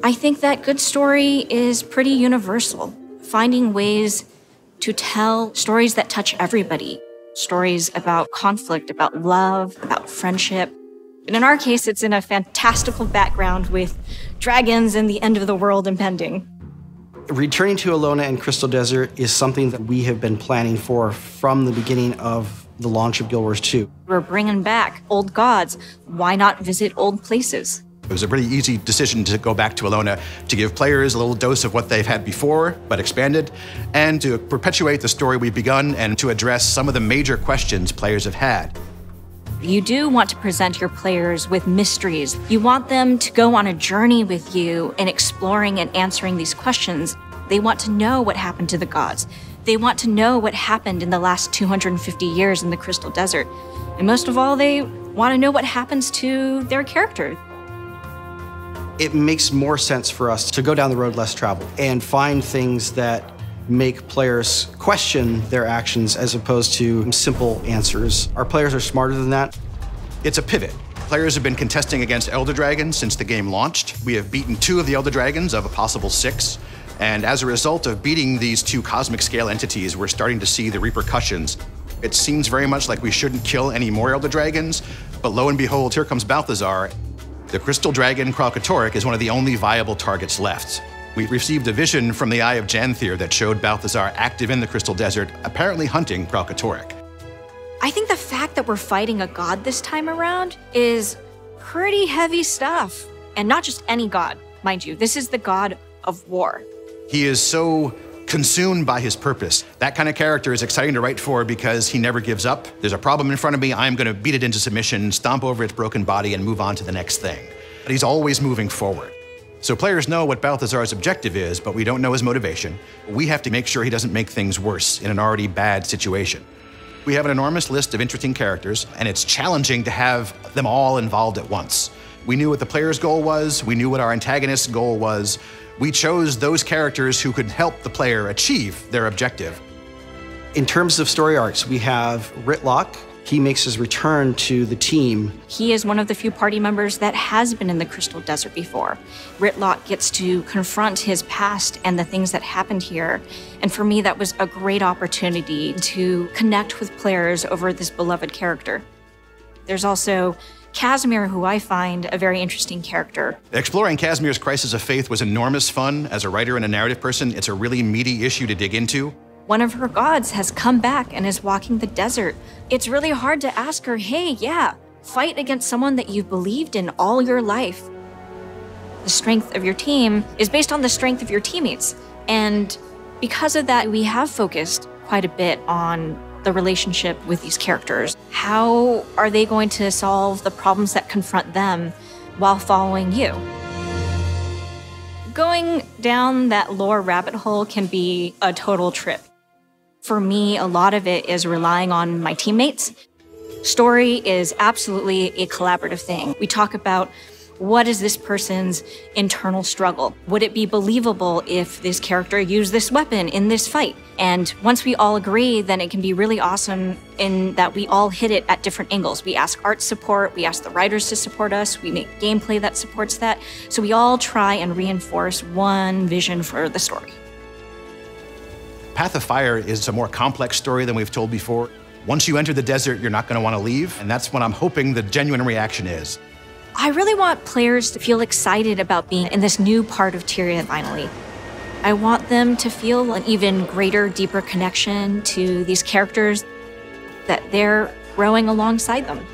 I think that good story is pretty universal. Finding ways to tell stories that touch everybody. Stories about conflict, about love, about friendship. And in our case, it's in a fantastical background with dragons and the end of the world impending. Returning to Alona and Crystal Desert is something that we have been planning for from the beginning of the launch of Guild Wars 2. We're bringing back old gods. Why not visit old places? It was a pretty easy decision to go back to Alona, to give players a little dose of what they've had before, but expanded, and to perpetuate the story we've begun and to address some of the major questions players have had. You do want to present your players with mysteries. You want them to go on a journey with you in exploring and answering these questions. They want to know what happened to the gods. They want to know what happened in the last 250 years in the Crystal Desert. And most of all, they want to know what happens to their character. It makes more sense for us to go down the road less traveled and find things that make players question their actions as opposed to simple answers. Our players are smarter than that. It's a pivot. Players have been contesting against Elder Dragons since the game launched. We have beaten 2 of the Elder Dragons of a possible 6. And as a result of beating these 2 cosmic scale entities, we're starting to see the repercussions. It seems very much like we shouldn't kill any more Elder Dragons, but lo and behold, here comes Balthazar. The crystal dragon Kralkatorrik is one of the only viable targets left. We received a vision from the Eye of Janthir that showed Balthazar active in the Crystal Desert, apparently hunting Kralkatorrik. I think the fact that we're fighting a god this time around is pretty heavy stuff. And not just any god, mind you. This is the god of war. He is so consumed by his purpose. That kind of character is exciting to write for because he never gives up. There's a problem in front of me, I'm gonna beat it into submission, stomp over its broken body, and move on to the next thing. But he's always moving forward. So players know what Balthazar's objective is, but we don't know his motivation. We have to make sure he doesn't make things worse in an already bad situation. We have an enormous list of interesting characters, and it's challenging to have them all involved at once. We knew what the player's goal was, we knew what our antagonist's goal was. We chose those characters who could help the player achieve their objective. In terms of story arcs, we have Ritlock. He makes his return to the team. He is one of the few party members that has been in the Crystal Desert before. Ritlock gets to confront his past and the things that happened here. And for me, that was a great opportunity to connect with players over this beloved character. There's also Casimir, who I find a very interesting character. Exploring Casimir's crisis of faith was enormous fun. As a writer and a narrative person, it's a really meaty issue to dig into. One of her gods has come back and is walking the desert. It's really hard to ask her, hey, yeah, fight against someone that you've believed in all your life. The strength of your team is based on the strength of your teammates. And because of that, we have focused quite a bit on the relationship with these characters. How are they going to solve the problems that confront them while following you? Going down that lore rabbit hole can be a total trip. For me, a lot of it is relying on my teammates. Story is absolutely a collaborative thing. We talk about what is this person's internal struggle? Would it be believable if this character used this weapon in this fight? And once we all agree, then it can be really awesome in that we all hit it at different angles. We ask art support, we ask the writers to support us, we make gameplay that supports that. So we all try and reinforce one vision for the story. Path of Fire is a more complex story than we've told before. Once you enter the desert, you're not going to want to leave, and that's what I'm hoping the genuine reaction is. I really want players to feel excited about being in this new part of Tyria finally. I want them to feel an even greater, deeper connection to these characters, that they're growing alongside them.